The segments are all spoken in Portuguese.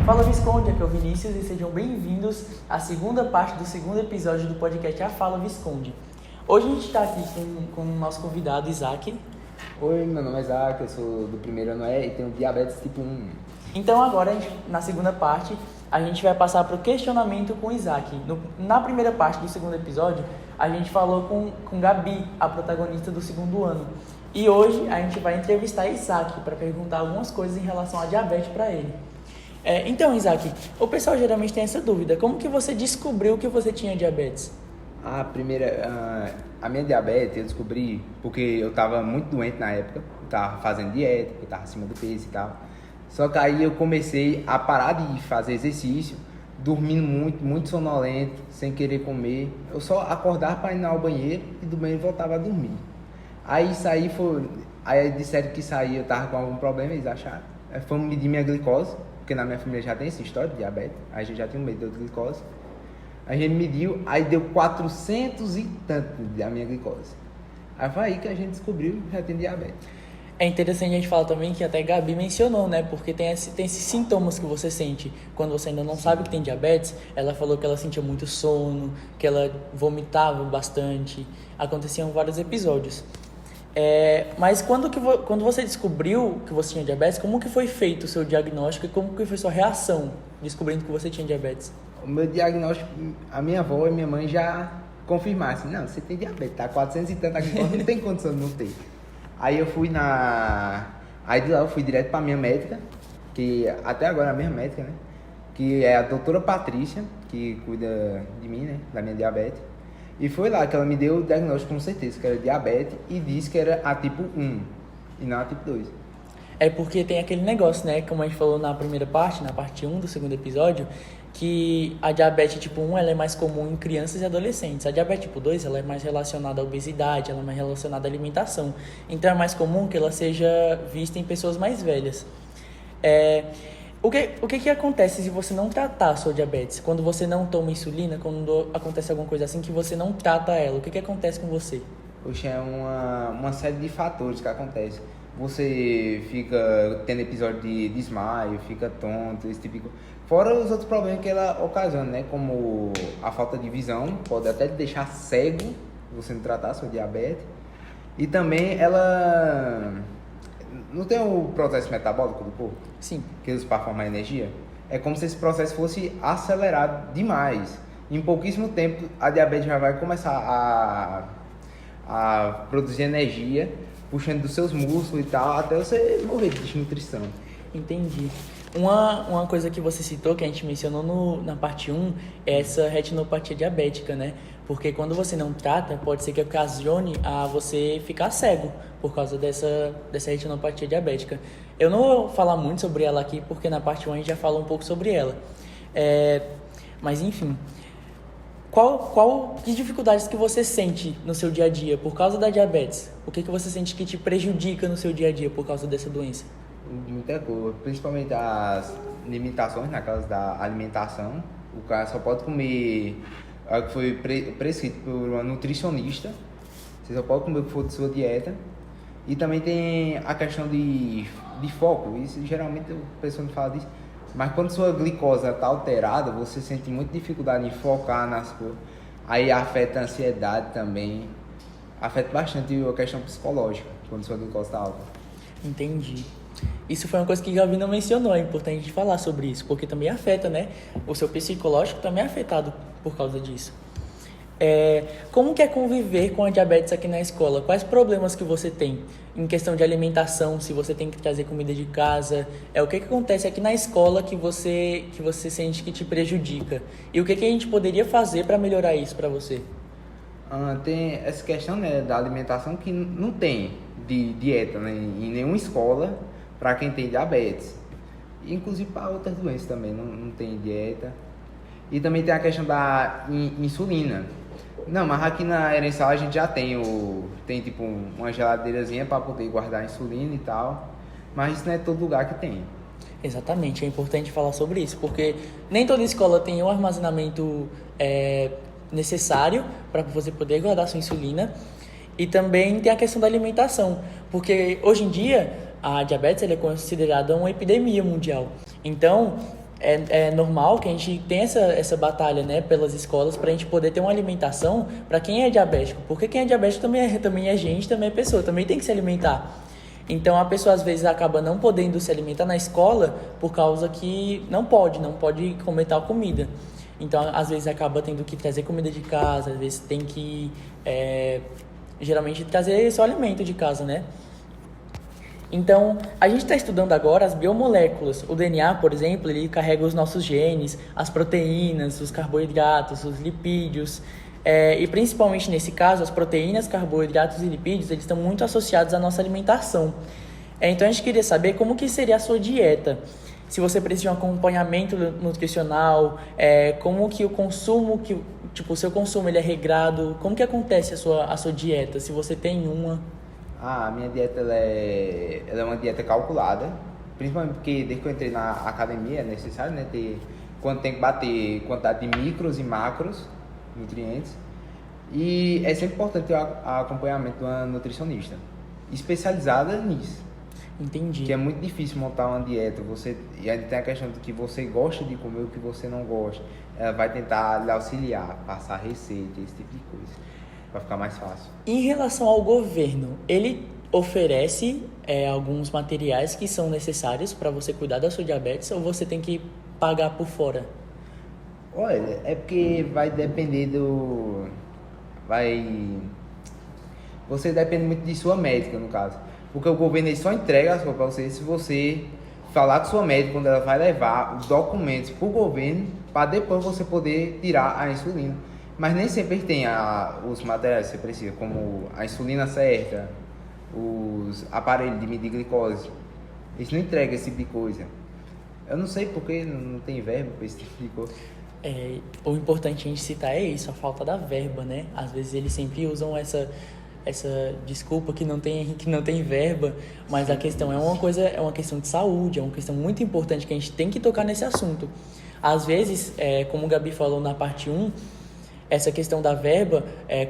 Fala Visconde, aqui é o Vinícius e sejam bem-vindos à segunda parte do segundo episódio do podcast A Fala Visconde. Hoje a gente está aqui com o nosso convidado Isaac. Oi, meu nome é Isaac, eu sou do primeiro ano E e tenho diabetes tipo 1. Então agora, na segunda parte, a gente vai passar para o questionamento com o Isaac. Na primeira parte do segundo episódio, a gente falou com Gabi, a protagonista do segundo ano. E hoje a gente vai entrevistar Isaac para perguntar algumas coisas em relação à diabetes para ele. Então, Isaac, o pessoal geralmente tem essa dúvida. Como que você descobriu que você tinha diabetes? A minha diabetes eu descobri porque eu estava muito doente na época. Eu estava fazendo dieta, eu estava acima do peso e tal. Só que aí eu comecei a parar de fazer exercício, dormindo muito sonolento, sem querer comer. Eu só acordava para ir ao banheiro e do banheiro voltava a dormir. Aí disseram que isso aí eu estava com algum problema, eles acharam. Aí fomos medir minha glicose, porque na minha família já tem essa história de diabetes, a gente já tem um medidor de glicose. A gente mediu, aí deu 400 e tanto da minha glicose. Aí foi aí que a gente descobriu que já tem diabetes. É interessante a gente falar também que até a Gabi mencionou, né? Porque tem esses sintomas que você sente quando você ainda não sabe que tem diabetes. Ela falou que ela sentia muito sono, que ela vomitava bastante. Aconteciam vários episódios. Mas quando você descobriu que você tinha diabetes, como que foi feito o seu diagnóstico e como que foi sua reação descobrindo que você tinha diabetes? O meu diagnóstico, a minha avó e minha mãe já confirmaram assim, não, você tem diabetes, tá 400 e tanto aqui, não tem condição de não ter. Aí eu fui Aí de lá eu fui direto pra minha médica, que até agora é a mesma médica, né? Que é a doutora Patrícia, que cuida de mim, né? Da minha diabetes. E foi lá que ela me deu o diagnóstico com certeza, que era diabetes, e disse que era a tipo 1, e não a tipo 2. É porque tem aquele negócio, né? Como a gente falou na primeira parte, na parte 1 do segundo episódio, que a diabetes tipo 1 ela é mais comum em crianças e adolescentes. A diabetes tipo 2 ela é mais relacionada à obesidade, ela é mais relacionada à alimentação. Então é mais comum que ela seja vista em pessoas mais velhas. O que acontece se você não tratar a sua diabetes? Quando você não toma insulina, quando acontece alguma coisa assim que você não trata ela, o que acontece com você? Poxa, é uma série de fatores que acontece. Você fica tendo episódio de desmaio, fica tonto, esse tipo de coisa. Fora os outros problemas que ela ocasiona, né? Como a falta de visão, pode até te deixar cego, você não tratar a sua diabetes. E também ela... Não tem o processo metabólico do corpo? Sim. Que usa para formar energia? É como se esse processo fosse acelerado demais. Em pouquíssimo tempo, a diabetes já vai começar a produzir energia, puxando dos seus músculos e tal, até você morrer de desnutrição. Entendi. Uma coisa que você citou, que a gente mencionou na parte 1, é essa retinopatia diabética, né? Porque quando você não trata, pode ser que ocasione a você ficar cego por causa dessa retinopatia diabética. Eu não vou falar muito sobre ela aqui, porque na parte 1 a gente já falou um pouco sobre ela. Mas enfim, que dificuldades que você sente no seu dia a dia por causa da diabetes? O que você sente que te prejudica no seu dia a dia por causa dessa doença? Muita coisa, principalmente as limitações na causa da alimentação. O cara só pode comer o que foi prescrito por uma nutricionista. Você só pode comer o que for de sua dieta. E também tem a questão de foco. Isso geralmente a pessoa não fala disso. Mas quando sua glicose está alterada, você sente muita dificuldade em focar nas coisas. Aí afeta a ansiedade também. Afeta bastante a questão psicológica quando sua glicose está alta. Entendi. Isso foi uma coisa que Gabi não mencionou, é importante a gente falar sobre isso, porque também afeta, né? O seu psicológico também é afetado por causa disso. Como que é conviver com a diabetes aqui na escola? Quais problemas que você tem em questão de alimentação, se você tem que trazer comida de casa? O que acontece aqui na escola que você sente que te prejudica? E o que a gente poderia fazer para melhorar isso para você? Tem essa questão, né, da alimentação que não tem de dieta, né, em nenhuma escola para quem tem diabetes. Inclusive para outras doenças também não tem dieta. E também tem a questão da insulina. Não, mas aqui na Herençal a gente já tem tipo uma geladeirazinha para poder guardar a insulina e tal. Mas isso não é todo lugar que tem. Exatamente, é importante falar sobre isso, porque nem toda escola tem o armazenamento necessário para você poder guardar sua insulina. E também tem a questão da alimentação, porque hoje em dia a diabetes ela é considerada uma epidemia mundial. Então, é normal que a gente tenha essa batalha, né, pelas escolas para a gente poder ter uma alimentação para quem é diabético. Porque quem é diabético também é gente, também é pessoa, também tem que se alimentar. Então a pessoa às vezes acaba não podendo se alimentar na escola por causa que não pode comer tal comida. Então às vezes acaba tendo que trazer comida de casa, às vezes tem que geralmente trazer só alimento de casa, né? Então, a gente está estudando agora as biomoléculas. O DNA, por exemplo, ele carrega os nossos genes, as proteínas, os carboidratos, os lipídios. E principalmente nesse caso, as proteínas, carboidratos e lipídios, eles estão muito associados à nossa alimentação. Então, a gente queria saber como que seria a sua dieta. Se você precisa de um acompanhamento nutricional, como que o consumo, o seu consumo ele é regrado, como que acontece a sua dieta, se você tem uma... A minha dieta ela é uma dieta calculada, principalmente porque desde que eu entrei na academia é necessário, né, quando tem que bater quantidade de micros e macros, nutrientes, e é sempre importante ter o acompanhamento de uma nutricionista especializada nisso. Entendi. Que é muito difícil montar uma dieta, e ainda tem a questão de que você gosta de comer o que você não gosta, ela vai tentar lhe auxiliar, passar receita, esse tipo de coisa. Vai ficar mais fácil. Em relação ao governo, ele oferece alguns materiais que são necessários para você cuidar da sua diabetes ou você tem que pagar por fora? Olha, é porque vai depender Você depende muito de sua médica, no caso. Porque o governo ele só entrega as coisas para você se você falar com sua médica, quando ela vai levar os documentos para o governo, para depois você poder tirar a insulina. Mas nem sempre tem os materiais que você precisa, como a insulina certa, os aparelhos de medir glicose. Eles não entregam esse tipo de coisa. Eu não sei porque não tem verba para esse tipo de coisa. O importante a gente citar é isso, a falta da verba, né? Às vezes eles sempre usam essa desculpa que não tem verba, mas a questão é uma questão de saúde, é uma questão muito importante que a gente tem que tocar nesse assunto. Às vezes, como o Gabi falou na parte 1, essa questão da verba,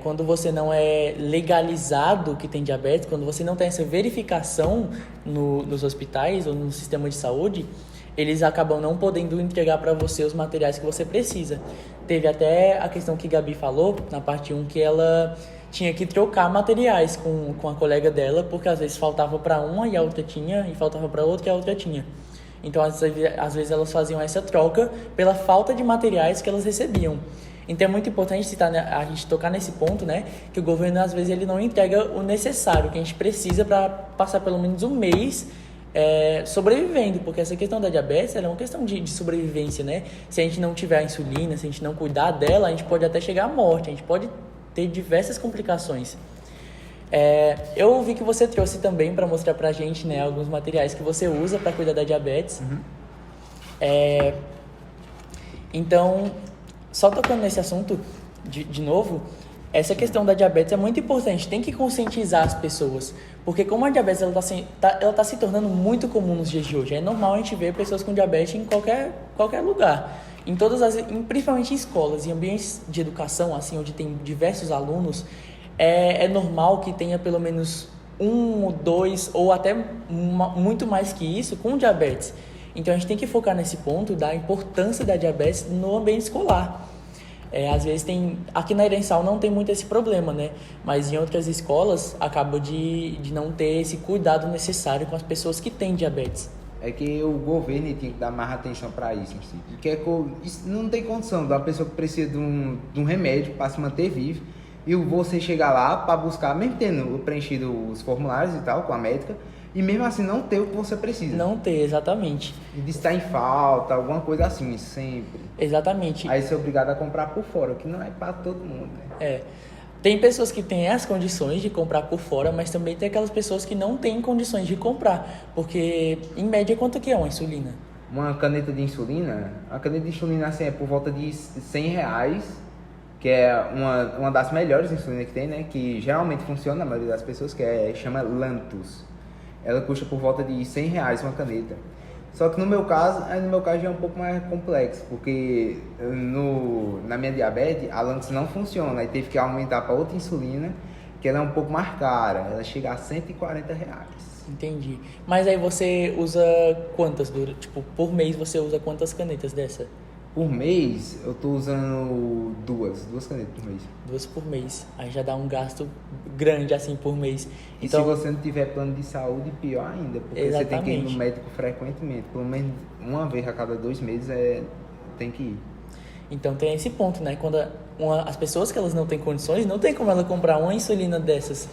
quando você não é legalizado que tem diabetes, quando você não tem essa verificação nos hospitais ou no sistema de saúde, eles acabam não podendo entregar para você os materiais que você precisa. Teve até a questão que a Gabi falou, na parte 1, que ela tinha que trocar materiais com a colega dela, porque às vezes faltava para uma e a outra tinha, e faltava para outra e a outra tinha. Então, às vezes elas faziam essa troca pela falta de materiais que elas recebiam. Então é muito importante a gente tocar nesse ponto, né? Que o governo, às vezes, ele não entrega o necessário que a gente precisa para passar pelo menos um mês sobrevivendo. Porque essa questão da diabetes ela é uma questão de sobrevivência, né? Se a gente não tiver a insulina, se a gente não cuidar dela, a gente pode até chegar à morte. A gente pode ter diversas complicações. Eu vi que você trouxe também para mostrar pra gente, né, alguns materiais que você usa para cuidar da diabetes. Uhum. Então... Só tocando nesse assunto, de novo, essa questão da diabetes é muito importante, tem que conscientizar as pessoas, porque como a diabetes ela tá se tornando muito comum nos dias de hoje, é normal a gente ver pessoas com diabetes em qualquer lugar, principalmente em escolas, em ambientes de educação, assim, onde tem diversos alunos, é normal que tenha pelo menos um, dois, ou até muito mais que isso, com diabetes. Então, a gente tem que focar nesse ponto da importância da diabetes no ambiente escolar. Às vezes aqui na Irensal não tem muito esse problema, né? Mas em outras escolas acaba de não ter esse cuidado necessário com as pessoas que têm diabetes. É que o governo tem que dar mais atenção para isso, em si. Porque isso não tem condição de uma pessoa que precisa de um remédio para se manter vivo e você chegar lá para buscar, mesmo tendo preenchido os formulários e tal com a médica, e mesmo assim não ter o que você precisa. Não ter, exatamente. E de estar em falta, alguma coisa assim, sempre. Exatamente. Aí você é obrigado a comprar por fora, o que não é para todo mundo, né? Tem pessoas que têm as condições de comprar por fora, mas também tem aquelas pessoas que não têm condições de comprar. Porque, em média, quanto que é uma insulina? Uma caneta de insulina, a caneta de insulina assim, é por volta de R$100, que é uma das melhores insulinas que tem, né? Que geralmente funciona na maioria das pessoas, chama Lantus. Ela custa por volta de R$100 uma caneta. Só que no meu caso já é um pouco mais complexo, porque na minha diabetes a Lantus não funciona, aí teve que aumentar para outra insulina, que ela é um pouco mais cara, ela chega a R$140. Entendi. Mas aí você usa quantas? Tipo, por mês você usa quantas canetas dessa? Por mês, eu tô usando duas canetas por mês. 2 por mês. Aí já dá um gasto grande assim por mês. E Então, se você não tiver plano de saúde, pior ainda, porque você tem que ir exatamente. no médico frequentemente, pelo menos uma vez a cada 2 meses tem que ir. Então tem esse ponto, né? Quando as pessoas que elas não têm condições, não tem como ela comprar uma insulina dessas.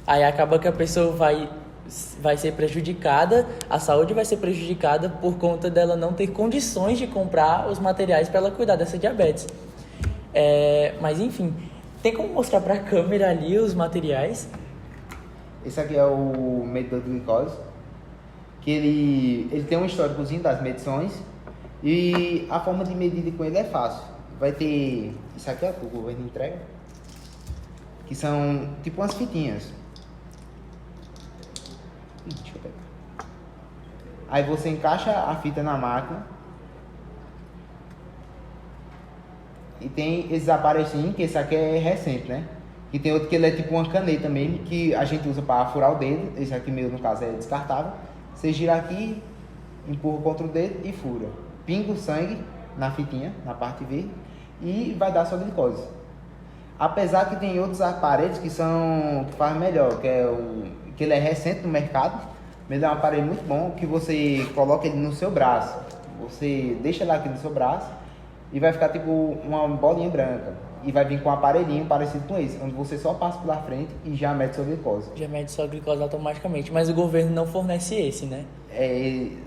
Aí acaba que a pessoa vai ser prejudicada, a saúde vai ser prejudicada por conta dela não ter condições de comprar os materiais para ela cuidar dessa diabetes. Mas enfim, tem como mostrar para a câmera ali os materiais? Esse aqui é o medidor de glicose, que ele tem um históricozinho das medições e a forma de medir com ele é fácil. Vai ter isso aqui, ó, que o governo entrega, que são tipo umas fitinhas. Deixa eu pegar. Aí você encaixa a fita na máquina e tem esses aparelhinhos, que esse aqui é recente, né? E tem outro que ele é tipo uma caneta mesmo, que a gente usa para furar o dedo. Esse aqui meu, no caso, é descartável. Você gira aqui, empurra contra o dedo e fura. Pinga o sangue na fitinha, na parte verde, e vai dar sua glicose. Apesar que tem outros aparelhos que fazem melhor, que ele é recente no mercado, mas é um aparelho muito bom, que você coloca ele no seu braço. Você deixa ele aqui no seu braço e vai ficar tipo uma bolinha branca. E vai vir com um aparelhinho parecido com esse, onde você só passa pela frente e já mede sua glicose. Já mede sua glicose automaticamente, mas o governo não fornece esse, né?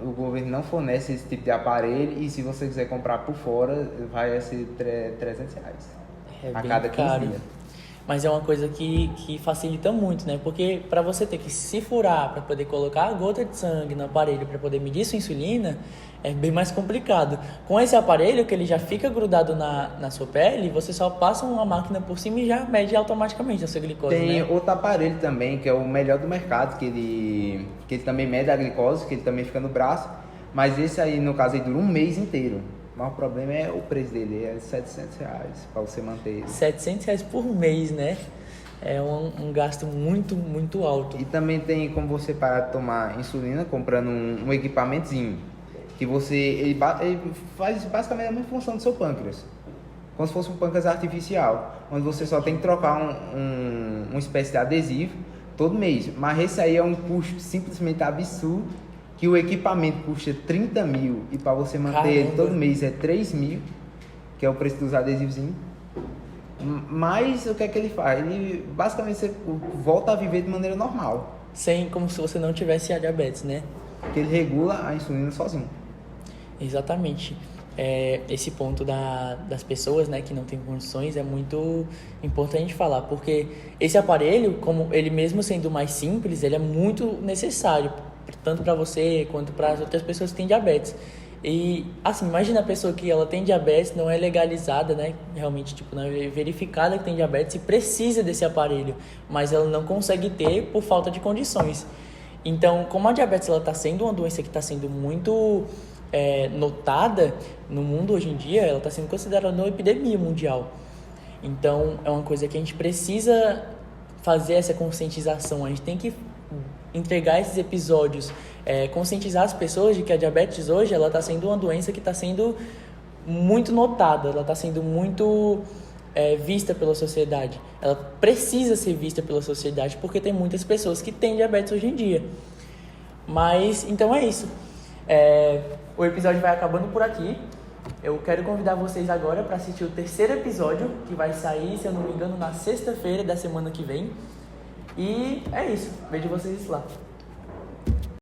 O governo não fornece esse tipo de aparelho e se você quiser comprar por fora, vai ser R$300 a Bem cada 15 caro. dias. Mas é uma coisa que facilita muito, né? Porque para você ter que se furar para poder colocar a gota de sangue no aparelho para poder medir sua insulina, é bem mais complicado. Com esse aparelho, que ele já fica grudado na sua pele, você só passa uma máquina por cima e já mede automaticamente a sua glicose, Tem né? outro aparelho também, que é o melhor do mercado, que ele também mede a glicose, que ele também fica no braço, mas esse aí, no caso, ele dura um mês inteiro. Mas o problema é o preço dele, é R$700 para você manter ele. R$700 por mês, né? É um gasto muito, muito alto. E também tem como você parar de tomar insulina comprando um equipamentozinho, que ele faz basicamente a mesma função do seu pâncreas, como se fosse um pâncreas artificial, onde você só tem que trocar uma espécie de adesivo todo mês. Mas esse aí é um custo simplesmente absurdo, que o equipamento custa 30 mil e para você manter ele todo mês é 3 mil, que é o preço dos adesivozinhos. Mas o que é que ele faz? Ele basicamente você volta a viver de maneira normal. Como se você não tivesse a diabetes, né? Porque ele regula a insulina sozinho. Exatamente. Esse ponto das pessoas, né, que não têm condições é muito importante falar, porque esse aparelho, como ele mesmo sendo mais simples, ele é muito necessário, tanto para você quanto para as outras pessoas que têm diabetes. E assim, imagina a pessoa que ela tem diabetes, não é legalizada, né, realmente, tipo, não é verificada que tem diabetes e precisa desse aparelho, mas ela não consegue ter por falta de condições. Então, como a diabetes ela está sendo uma doença que está sendo muito notada no mundo hoje em dia, ela está sendo considerada uma epidemia mundial. Então, é uma coisa que a gente precisa fazer essa conscientização. A gente tem que entregar esses episódios, conscientizar as pessoas de que a diabetes hoje ela está sendo uma doença que está sendo muito notada, ela está sendo muito vista pela sociedade. Ela precisa ser vista pela sociedade porque tem muitas pessoas que têm diabetes hoje em dia. Mas, então é isso. O episódio vai acabando por aqui. Eu quero convidar vocês agora para assistir o terceiro episódio, que vai sair, se eu não me engano, na sexta-feira da semana que vem. E é isso. Vejo vocês lá.